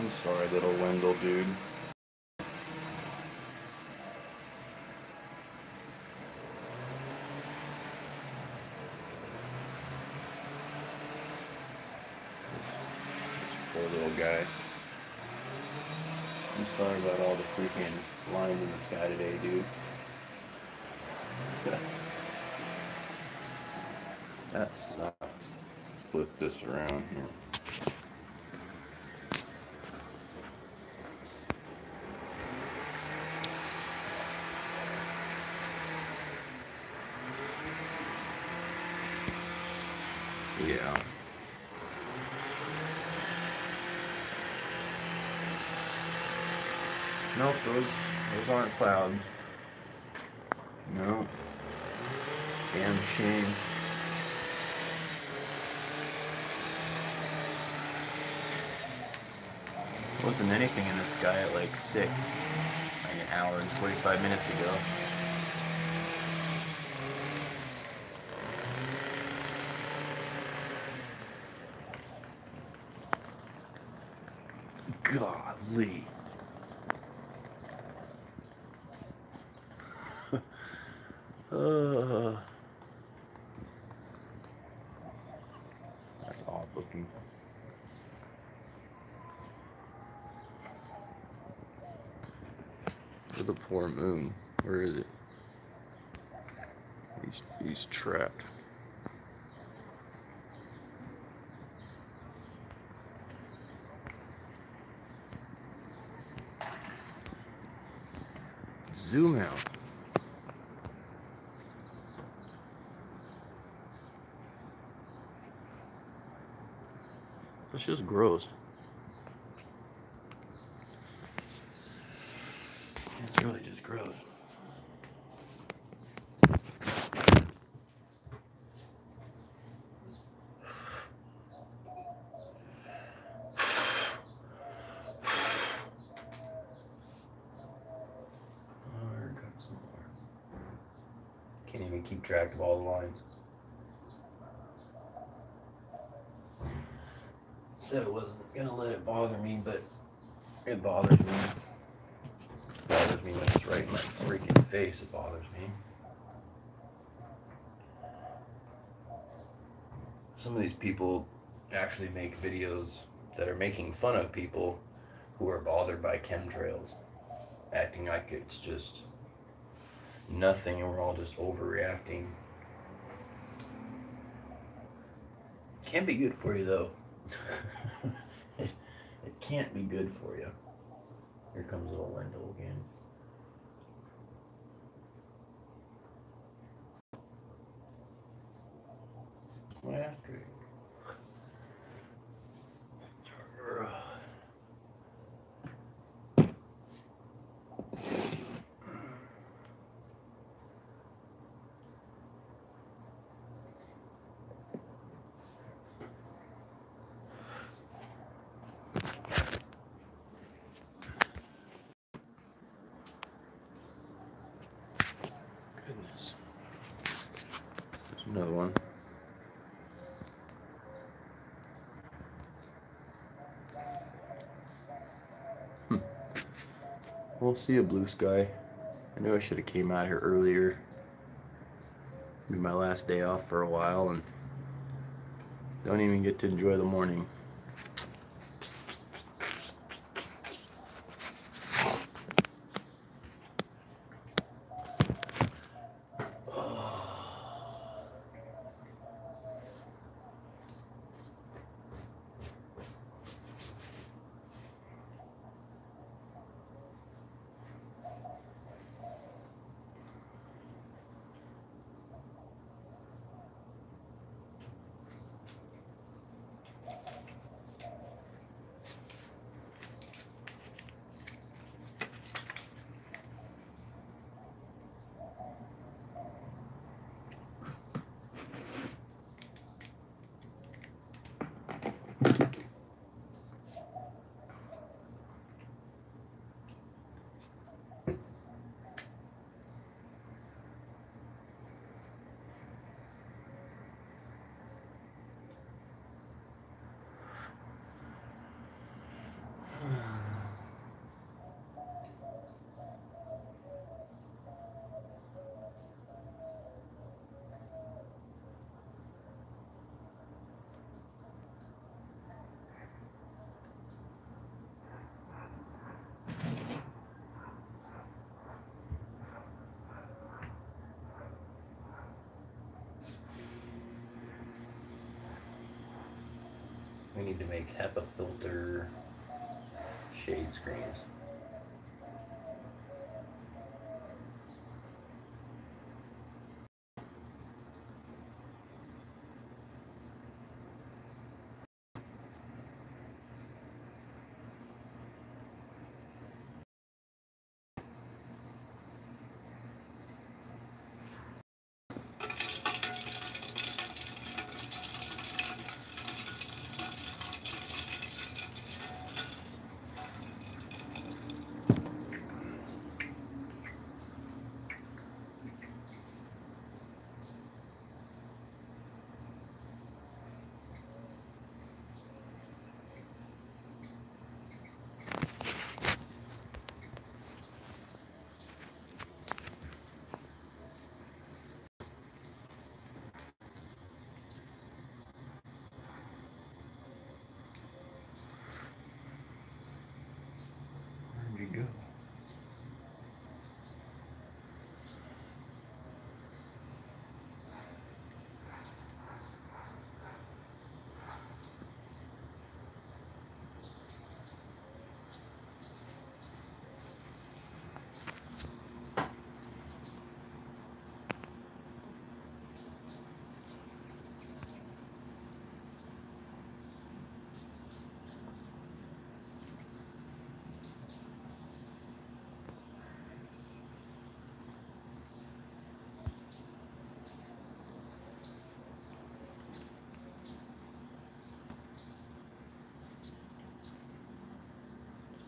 I'm sorry, little Wendell dude. This poor little guy. I'm sorry about all the freaking lines in the sky today, dude. That sucks. Flip this around here. Yeah. Nope, those aren't clouds. No. Damn shame. Wasn't anything in the sky at like 6, like an hour and 45 minutes ago. Golly. That's odd looking. Look at the poor moon. Where is it? He's trapped. Zoom out. That's just gross. It's really just gross. Can't even keep track of all the lines. Said it wasn't gonna let it bother me, but it bothers me. It bothers me when it's right in my freaking face. It bothers me. Some of these people actually make videos that are making fun of people who are bothered by chemtrails, acting like it's just nothing and we're all just overreacting. Can't be good for you though. it can't be good for you. Here comes little Wendell again. What after it? Goodness. There's another one. We'll see a blue sky. I knew I should have came out here earlier. It'll be my last day off for a while and don't even get to enjoy the morning. We need to make HEPA filter shade screens. Where'd you go?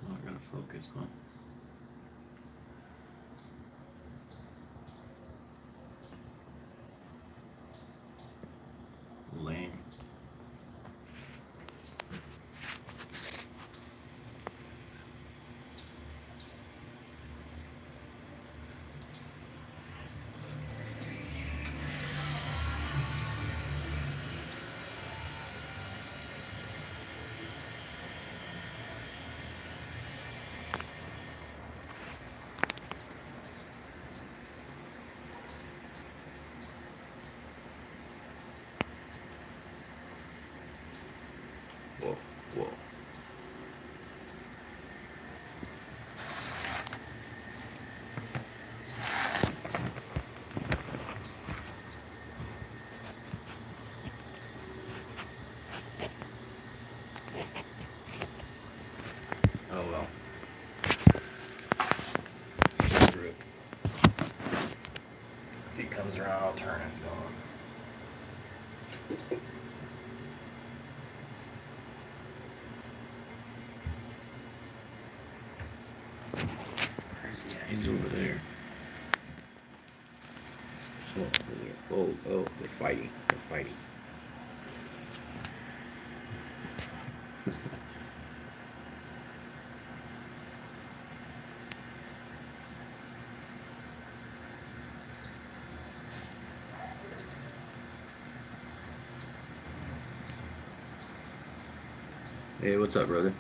Not gonna focus, huh? Lame. Whoa, whoa. Oh well. Screw it. If he comes around, I'll turn and film him. Where's he at? He's over there. Oh, over there. Oh, they're fighting. They're fighting. Hey, what's up, brother?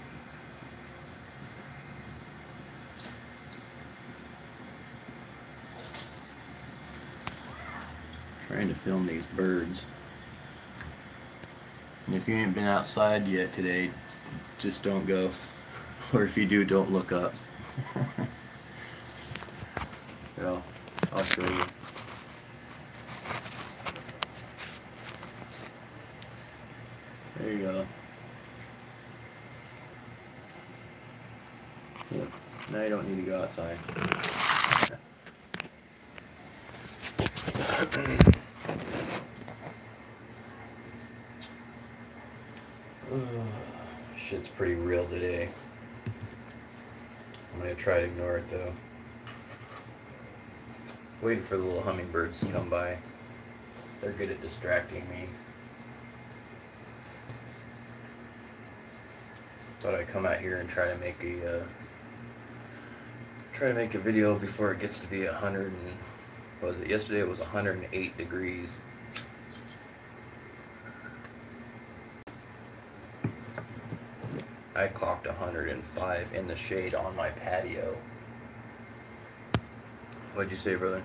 Trying to film these birds. And if you ain't been outside yet today, just don't go. Or if you do, don't look up. Here, I'll show you. There you go. Yeah. Now you don't need to go outside. Shit's pretty real today. I'm gonna try to ignore it though. Waiting for the little hummingbirds to come by. They're good at distracting me. Thought I'd come out here and try to make a video before it gets to be 100 and, what was it, yesterday it was 108 degrees. I clocked 105 in the shade on my patio. What'd you say, brother?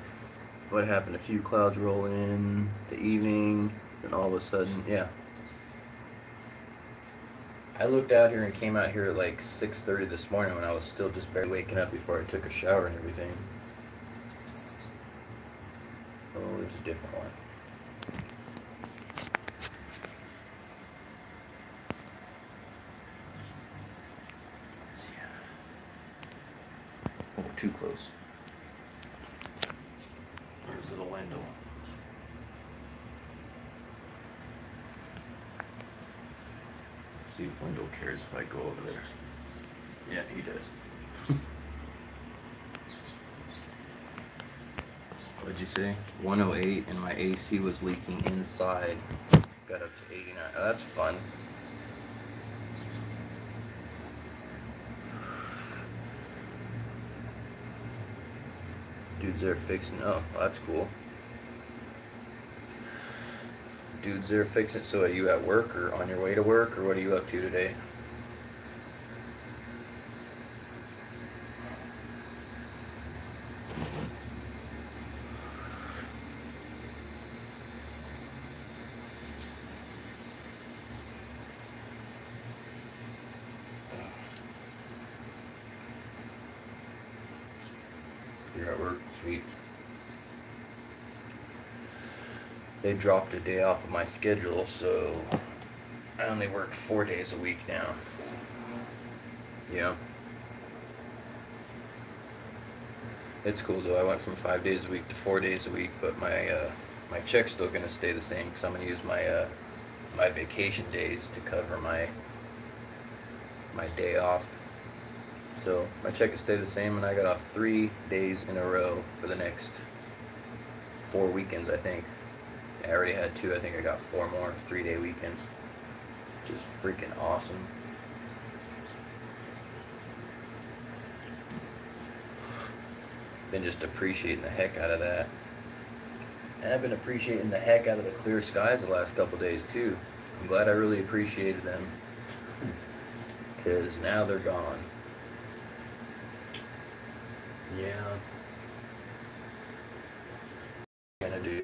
What happened? A few clouds roll in the evening, and all of a sudden, yeah. I looked out here and came out here at like 6:30 this morning when I was still just barely waking up before I took a shower and everything. Oh, there's a different one. Oh, too close. There's little Wendell. See if Wendell cares if I go over there. Yeah, he does. What'd you say? 108 and my AC was leaking inside. Got up to 89. Oh, that's fun. Dudes there fixing. Oh, well, that's cool. Dudes there fixing. So are you at work or on your way to work, or what are you up to today? You're at work, sweet. They dropped a day off of my schedule, so I only work 4 days a week now. Yeah. It's cool though. I went from 5 days a week to 4 days a week, but my check's still gonna stay the same because I'm gonna use my vacation days to cover my day off. So my check will stay the same, and I got off 3 days in a row for the next 4 weekends, I think. I already had 2. I think I got 4 more 3-day weekends, which is freaking awesome. Been just appreciating the heck out of that. And I've been appreciating the heck out of the clear skies the last couple days too. I'm glad I really appreciated them, because now they're gone. Yeah. What am I gonna do?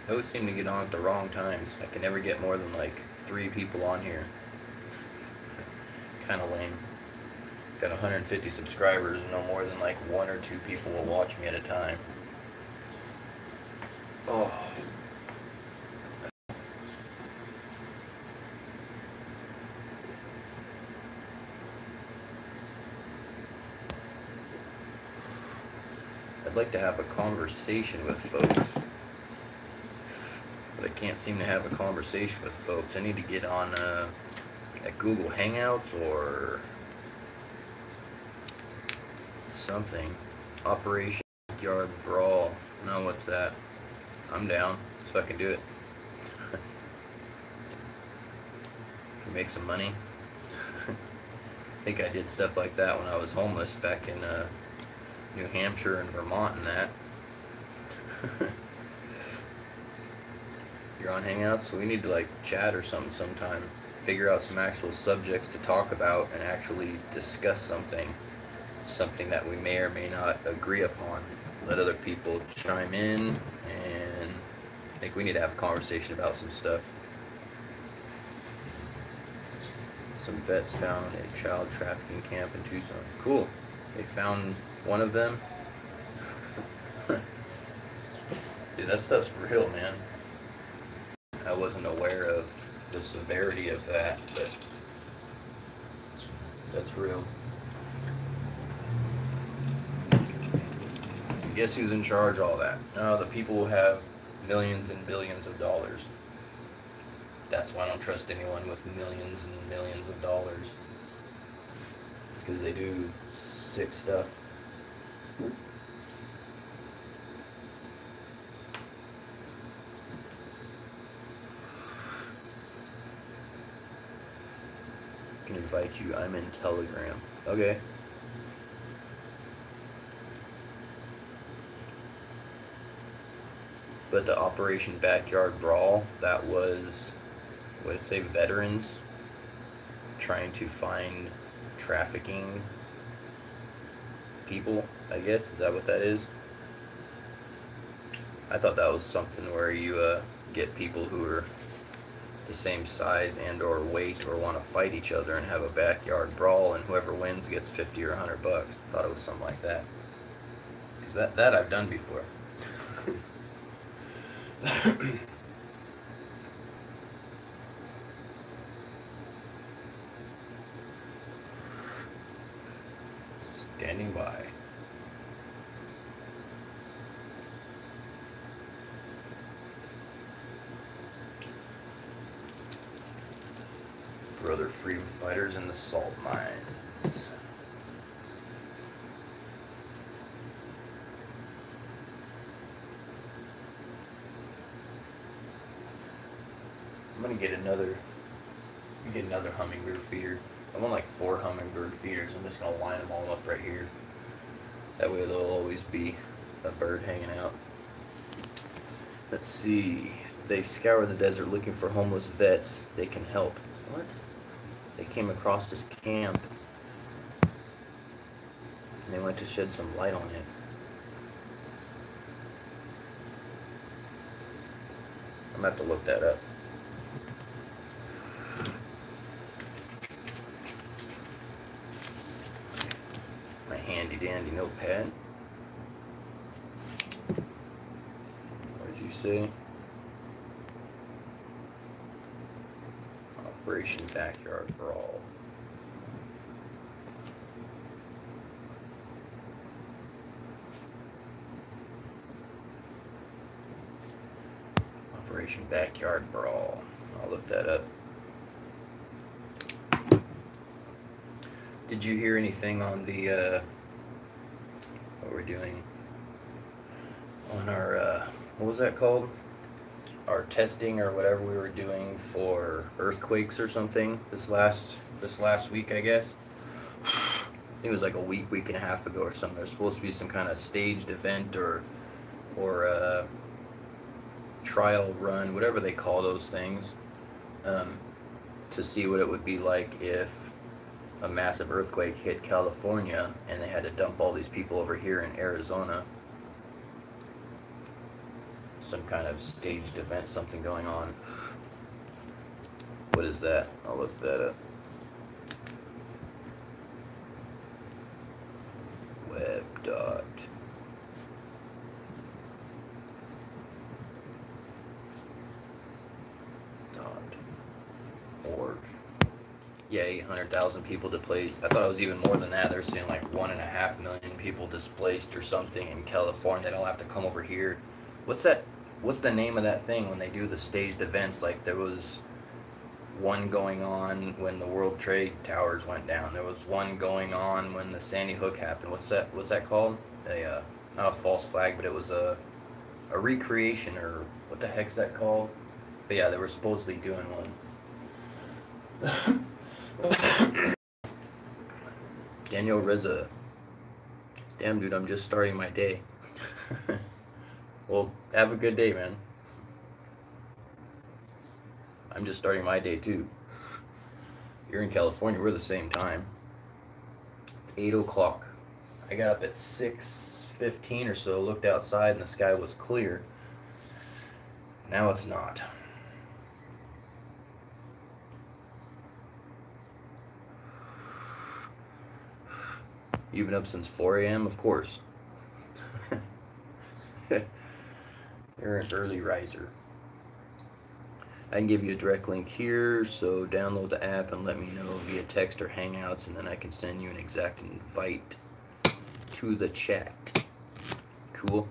I always seem to get on at the wrong times. I can never get more than like 3 people on here. Kinda lame. Got 150 subscribers and no more than like 1 or 2 people will watch me at a time. Oh. I'd like to have a conversation with folks, but I can't seem to have a conversation with folks. I need to get on at Google Hangouts or something. Operation Yard Brawl. No, what's that? I'm down, so I can do it. Can make some money. I think I did stuff like that when I was homeless back in New Hampshire and Vermont and that. You're on Hangouts, so we need to like chat or something sometime. Figure out some actual subjects to talk about and actually discuss something that we may or may not agree upon. Let other people chime in, and I think we need to have a conversation about some stuff. Some vets found a child trafficking camp in Tucson. Cool. They found one of them. Dude, that stuff's real, man. I wasn't aware of the severity of that, but that's real. Guess who's in charge of all that? Oh, the people who have millions and billions of dollars. That's why I don't trust anyone with millions and millions of dollars, because they do sick stuff. I can invite you. I'm in Telegram. Okay. But the Operation Backyard Brawl, that was, what did it say, veterans trying to find trafficking people, I guess. Is that what that is? I thought that was something where you get people who are the same size and or weight or want to fight each other and have a backyard brawl, and whoever wins gets 50 or 100 bucks. Thought it was something like that. Because that I've done before. Standing by. Brother freedom fighters in the salt mines. I'm gonna get another hummingbird feeder. I want like 4 hummingbird feeders. I'm just gonna line them all up right here. That way there'll always be a bird hanging out. Let's see. They scour the desert looking for homeless vets they can help. What? They came across this camp and they went to shed some light on it. I'm gonna have to look that up. My handy dandy notepad. What did you say? Operation Backyard Brawl. Operation Backyard Brawl. I'll look that up. Did you hear anything on the what we're doing on our what was that called? Our testing or whatever we were doing for earthquakes or something this last week, I guess. I think it was like a week and a half ago or something. There's supposed to be some kind of staged event or trial run, whatever they call those things, to see what it would be like if a massive earthquake hit California and they had to dump all these people over here in Arizona. Some kind of staged event, something going on. What is that? I'll look that up. Web.org. Yeah, 800,000 people displaced. I thought it was even more than that. They're saying like 1.5 million people displaced or something in California. They don't have to come over here. What's that? What's the name of that thing when they do the staged events? Like there was one going on when the World Trade Towers went down. There was one going on when the Sandy Hook happened. What's that called? Not a false flag, but it was a recreation, or what the heck's that called? But yeah, they were supposedly doing one. Daniel Reza. Damn, dude, I'm just starting my day. Well, have a good day, man. I'm just starting my day, too. You're in California. We're the same time. It's 8 o'clock. I got up at 6:15 or so, looked outside, and the sky was clear. Now it's not. You've been up since 4 a.m.? Of course. You're an early riser. I can give you a direct link here, so download the app and let me know via text or Hangouts, and then I can send you an exact invite to the chat. Cool?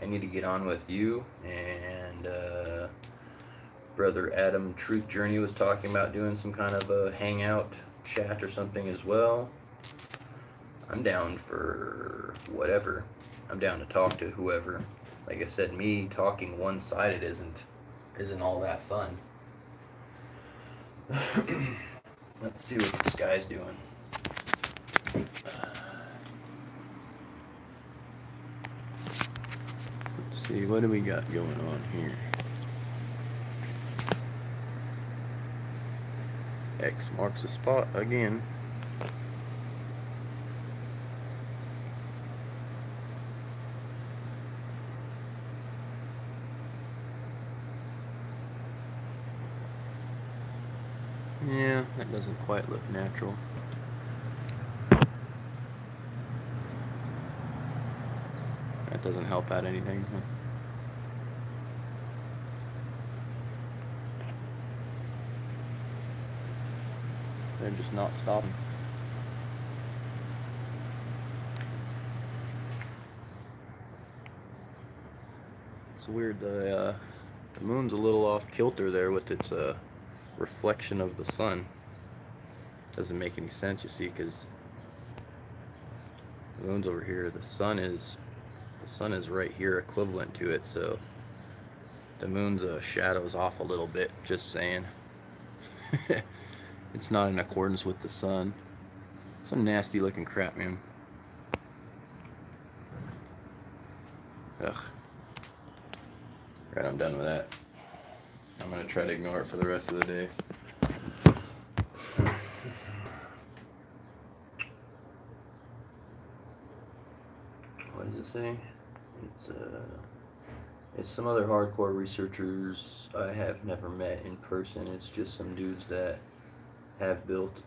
I need to get on with you, and Brother Adam Truth Journey was talking about doing some kind of a hangout chat or something as well. I'm down for whatever. I'm down to talk to whoever. Like I said, me talking one-sided isn't all that fun. Let's see what this guy's doing. Let's see see, what do we got going on here? X marks the spot again. Yeah, that doesn't quite look natural. That doesn't help out anything, huh? They're just not stopping. It's weird, the moon's a little off kilter there with its reflection of the sun. Doesn't make any sense, you see, because the moon's over here, the sun is right here equivalent to it, so the moon's shadow's off a little bit, just saying. It's not in accordance with the sun. Some nasty looking crap, man. Ugh. Right, I'm done with that. I'm gonna try to ignore it for the rest of the day. What does it say? It's some other hardcore researchers I have never met in person. It's just some dudes that have built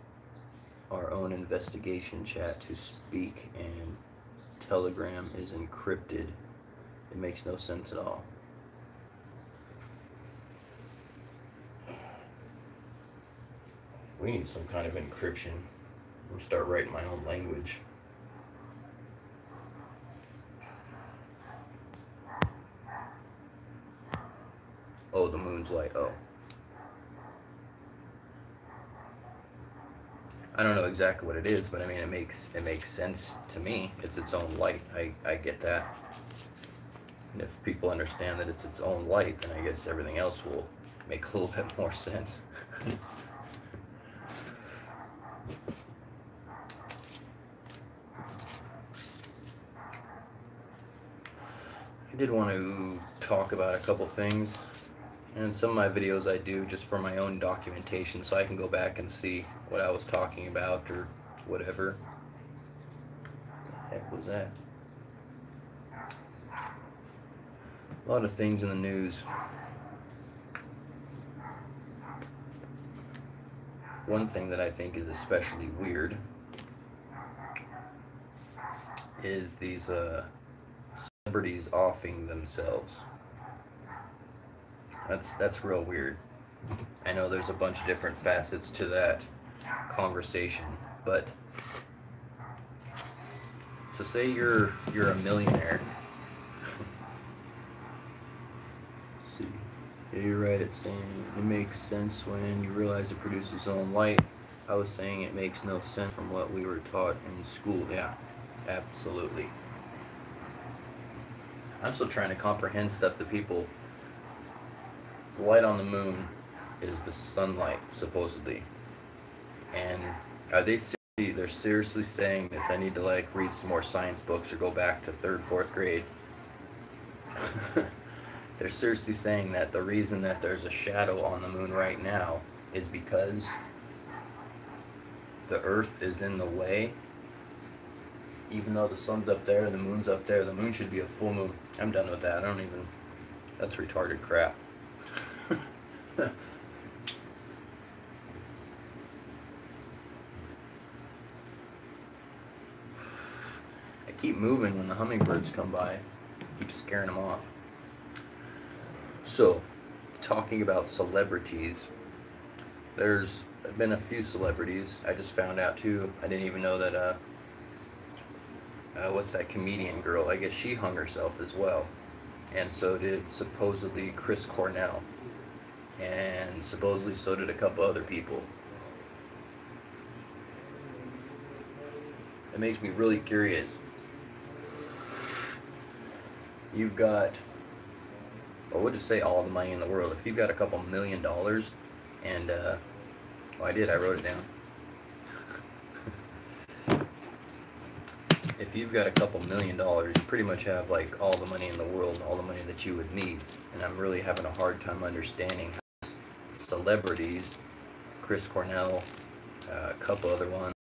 our own investigation chat to speak, and Telegram is encrypted. It makes no sense at all. We need some kind of encryption. I'm gonna start writing my own language. Oh, the moon's light. Oh. I don't know exactly what it is, but I mean, it makes sense to me. It's its own light. I get that. And if people understand that it's its own light, then I guess everything else will make a little bit more sense. I did want to talk about a couple things, and some of my videos I do just for my own documentation, so I can go back and see what I was talking about or whatever. What the heck was that? A lot of things in the news. One thing that I think is especially weird is these celebrities offing themselves. That's real weird. I know there's a bunch of different facets to that conversation, but so say you're a millionaire. Let's see. Yeah, you're right. It's saying it makes sense when you realize it produces its own light. I was saying it makes no sense from what we were taught in school. Yeah, absolutely. I'm still trying to comprehend stuff that people. The light on the moon is the sunlight, supposedly. And are they seriously, they're seriously saying this? I need to like read some more science books or go back to 3rd, 4th grade. They're seriously saying that the reason that there's a shadow on the moon right now is because the Earth is in the way. Even though the sun's up there and the moon's up there, the moon should be a full moon. I'm done with that. I don't even, that's retarded crap. I keep moving when the hummingbirds come by. I keep scaring them off. So, talking about celebrities, there's been a few celebrities. I just found out too. I didn't even know that what's that comedian girl? I guess she hung herself as well. And so did supposedly Chris Cornell. And supposedly so did a couple other people. It makes me really curious. You've got, or we'll just say all the money in the world. If you've got a couple $1 million, and oh, I wrote it down. if you've got a couple $1,000,000, you pretty much have like all the money in the world, all the money that you would need. And I'm really having a hard time understanding how celebrities, Chris Cornell, a couple other ones,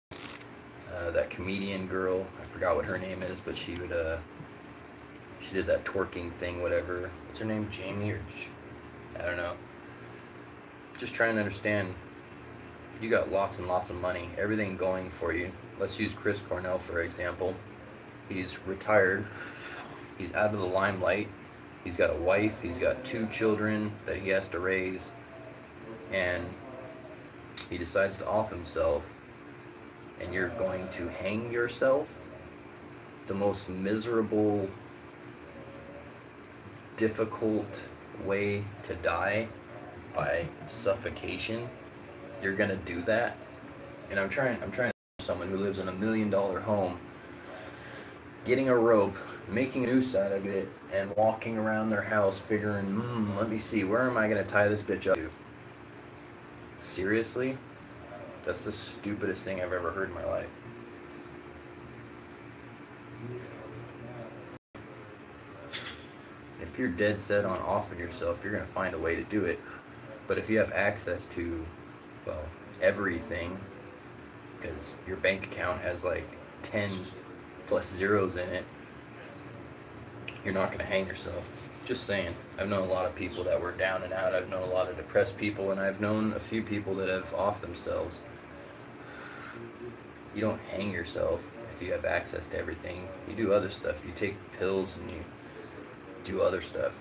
that comedian girl, I forgot what her name is, but she would she did that twerking thing, whatever. What's her name? Jamie or I don't know. Just trying to understand. You got lots and lots of money, everything going for you. Let's use Chris Cornell for example. He's retired. He's out of the limelight. He's got a wife. He's got 2 children that he has to raise. And he decides to off himself. And you're going to hang yourself? The most miserable, difficult way to die, by suffocation. You're gonna do that? And I'm trying to someone who lives in a $1 million home, getting a rope, making a noose out of it, and walking around their house figuring, let me see, where am I gonna tie this bitch up to? Seriously? That's the stupidest thing I've ever heard in my life. If you're dead set on offing yourself, you're gonna find a way to do it. But if you have access to, well, everything, because your bank account has like 10 plus zeros in it, you're not gonna hang yourself. Just saying. I've known a lot of people that were down and out. I've known a lot of depressed people, and I've known a few people that have offed themselves. You don't hang yourself if you have access to everything. You do other stuff. You take pills and you do other stuff.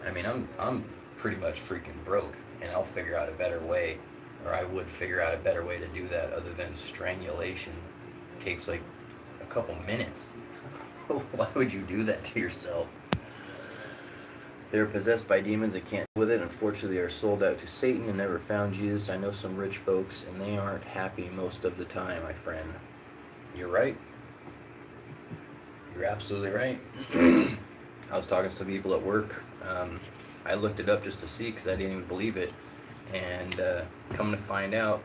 I mean, I'm pretty much freaking broke, and I'll figure out a better way, or I would figure out a better way to do that other than strangulation. It takes like a couple minutes. Why would you do that to yourself? They're possessed by demons and can't deal with it. Unfortunately, they are sold out to Satan and never found Jesus. I know some rich folks, and they aren't happy most of the time, my friend. You're right. You're absolutely right. I was talking to some people at work. I looked it up just to see because I didn't even believe it. And come to find out,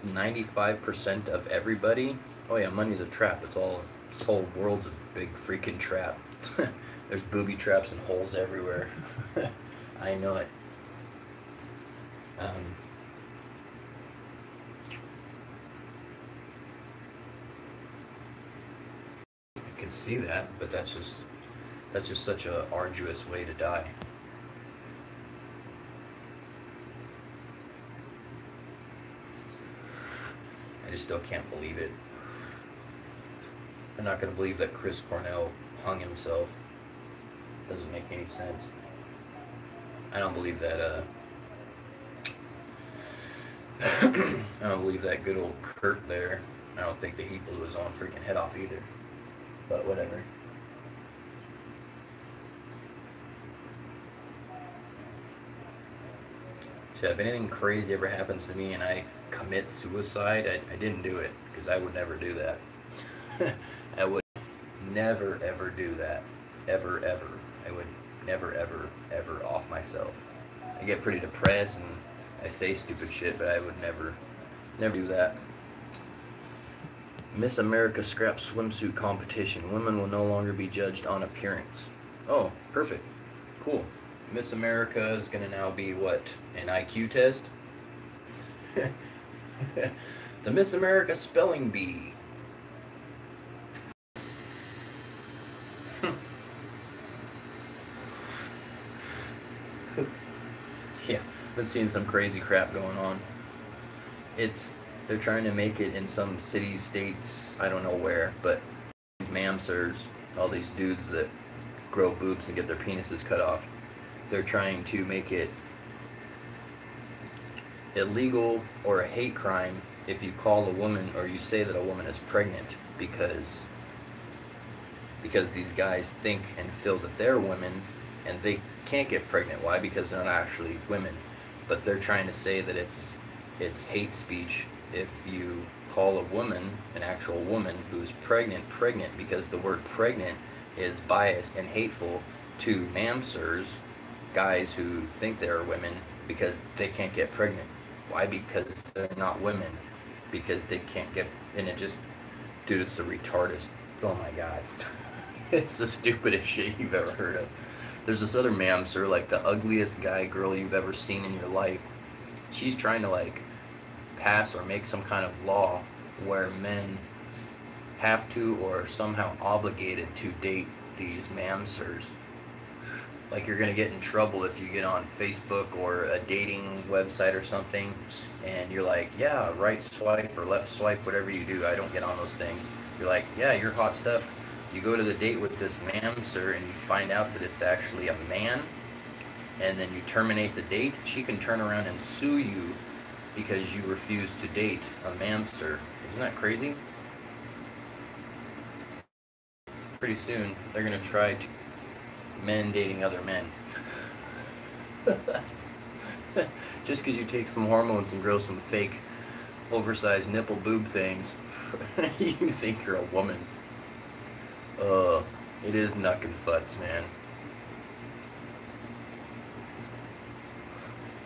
95% of everybody, oh yeah, money's a trap. It's all, this whole world's a big freaking trap. There's booby traps and holes everywhere. I know it. I can see that, but that's just such a arduous way to die. I just still can't believe it. I'm not gonna believe that Chris Cornell hung himself. Doesn't make any sense. I don't believe that I don't believe that good old Kurt there. I don't think that he blew his own freaking head off either. But whatever. So if anything crazy ever happens to me and I commit suicide, I didn't do it, because I would never do that. I would never ever do that. Ever, ever. I would never ever ever off myself. I get pretty depressed and I say stupid shit, but I would never do that. Miss America scrap swimsuit competition. Women will no longer be judged on appearance. Oh, perfect. Cool. Miss America is going to now be what? An IQ test? The Miss America Spelling Bee. Yeah, been seeing some crazy crap going on. They're trying to make it in some cities, states, I don't know where, but these mamsers, all these dudes that grow boobs and get their penises cut off, they're trying to make it illegal or a hate crime if you call a woman or you say that a woman is pregnant, because these guys think and feel that they're women and they can't get pregnant. Why? Because they're not actually women. But they're trying to say that it's hate speech if you call a woman, an actual woman who's pregnant, because the word pregnant is biased and hateful to mamsers, guys who think they're women, because they can't get pregnant. Why? Because they're not women. Because they can't get, and it just, dude, it's the retardest. Oh my god. It's the stupidest shit you've ever heard of. There's this other mamser, like the ugliest guy girl you've ever seen in your life. She's trying to like pass or make some kind of law where men have to or are somehow obligated to date these mamsers. Like you're gonna get in trouble if you get on Facebook or a dating website or something and you're like, yeah, right swipe or left swipe, whatever you do. I don't get on those things. You're like, yeah, you're hot stuff. You go to the date with this mamser and you find out that it's actually a man, and then you terminate the date. She can turn around and sue you because you refuse to date a mamser. Isn't that crazy? Pretty soon they're gonna try to men dating other men. Just because you take some hormones and grow some fake oversized nipple boob things, you think you're a woman. It is knuckin' futz, man.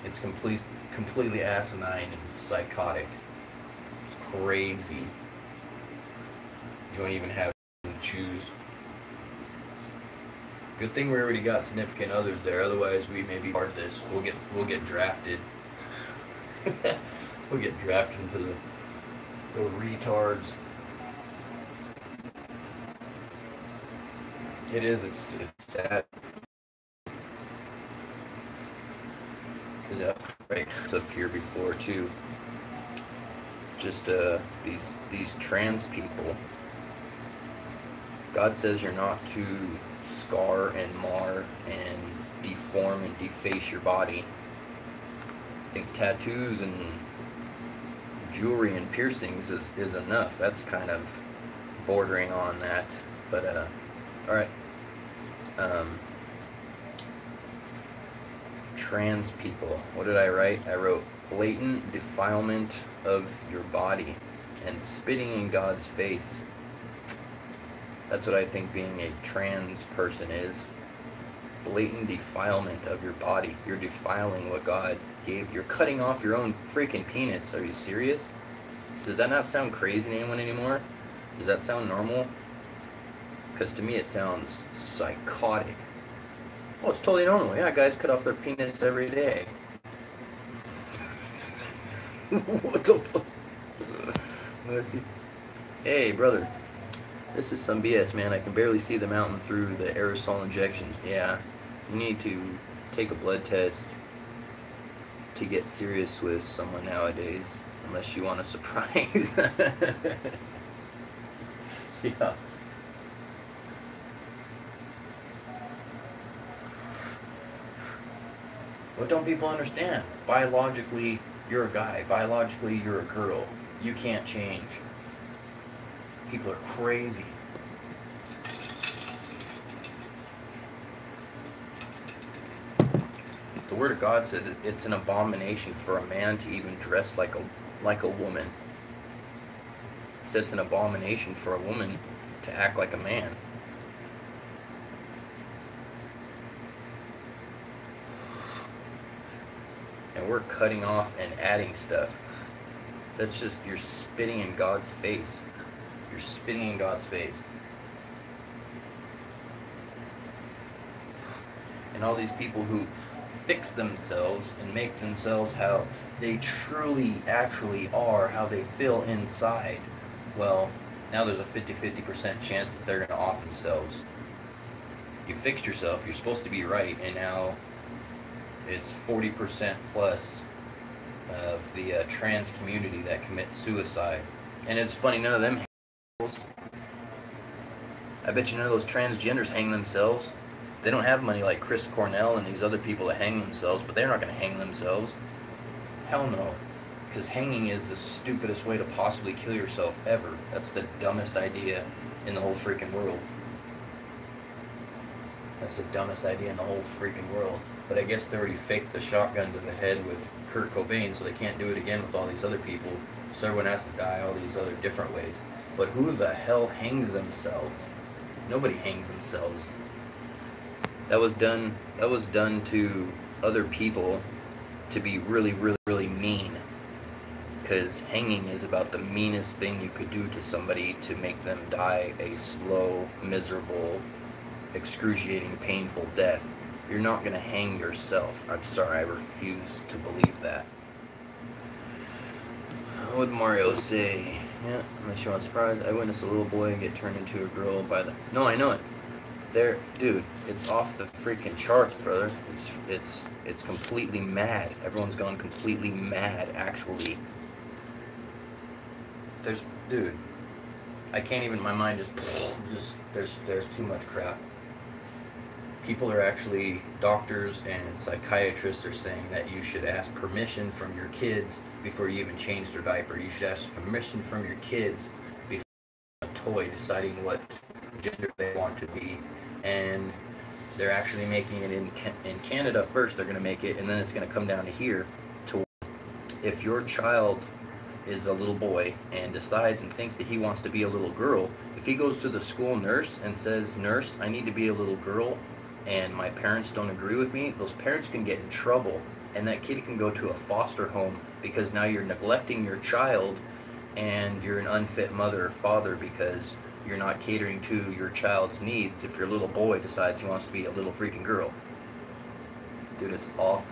It's completely asinine and psychotic. It's crazy. You don't even have to choose. Good thing we already got significant others there. Otherwise, we may be part of this. We'll get drafted. We'll get drafted into the retards. It is. It's sad. Yeah, right. It's up here before too. Just these trans people. God says you're not to scar and mar and deform and deface your body. I think tattoos and jewelry and piercings is enough. That's kind of bordering on that. But alright. Trans people. What did I write? I wrote blatant defilement of your body and spitting in God's face. That's what I think being a trans person is. Blatant defilement of your body. You're defiling what God gave. You're cutting off your own freaking penis. Are you serious? Does that not sound crazy to anyone anymore? Does that sound normal? Because to me it sounds psychotic. Oh, it's totally normal. Yeah, guys cut off their penis every day. What the fuck? Let's see. Hey, brother. This is some BS, man. I can barely see the mountain through the aerosol injections. Yeah, you need to take a blood test to get serious with someone nowadays, unless you want a surprise. Yeah. What don't people understand? Biologically, you're a guy. Biologically, you're a girl. You can't change. People are crazy. The Word of God said it's an abomination for a man to even dress like a woman. It said it's an abomination for a woman to act like a man. And we're cutting off and adding stuff. That's just, you're spitting in God's face. You're spitting in God's face. And all these people who fix themselves and make themselves how they truly actually are, how they feel inside, well, now there's a 50% chance that they're going to off themselves. You fixed yourself, you're supposed to be right, and now it's 40% plus of the trans community that commit suicide. And it's funny, none of them I bet you none of those transgenders hang themselves. They don't have money like Chris Cornell and these other people that hang themselves, but they're not going to hang themselves. Hell no. Because hanging is the stupidest way to possibly kill yourself ever. That's the dumbest idea in the whole freaking world. That's the dumbest idea in the whole freaking world. But I guess they already faked the shotgun to the head with Kurt Cobain, so they can't do it again with all these other people. So everyone has to die all these other different ways. But who the hell hangs themselves? Nobody hangs themselves. That was done to other people to be really, really, really mean. Because hanging is about the meanest thing you could do to somebody to make them die a slow, miserable, excruciating, painful death. You're not going to hang yourself. I'm sorry, I refuse to believe that. What would Mario say? Yeah, unless you want a surprise, I witnessed a little boy get turned into a girl by the... No, I know it. There, dude, it's off the freaking charts, brother. It's completely mad. Everyone's gone completely mad, actually. Dude, I can't even, my mind there's too much crap. People are actually, doctors and psychiatrists are saying that you should ask permission from your kids before you even change their diaper. You should ask permission from your kids before a toy deciding what gender they want to be. And they're actually making it in Canada first. They're going to make it, and then it's going to come down to here. To if your child is a little boy and decides and thinks that he wants to be a little girl, if he goes to the school nurse and says, "Nurse, I need to be a little girl," and my parents don't agree with me, those parents can get in trouble, and that kid can go to a foster home because now you're neglecting your child and you're an unfit mother or father because you're not catering to your child's needs if your little boy decides he wants to be a little freaking girl. Dude, it's off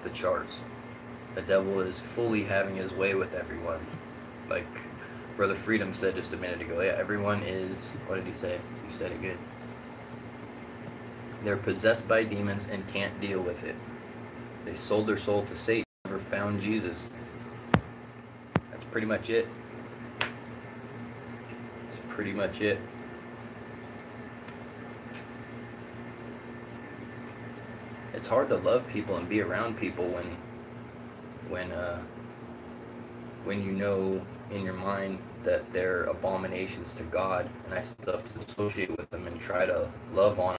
the charts. The devil is fully having his way with everyone. Like Brother Freedom said just a minute ago. Yeah, everyone is, what did he say? He said it good. They're possessed by demons and can't deal with it. They sold their soul to Satan, never found Jesus. That's pretty much it. That's pretty much it. It's hard to love people and be around people when you know in your mind that they're abominations to God, and I still have to associate with them and try to love on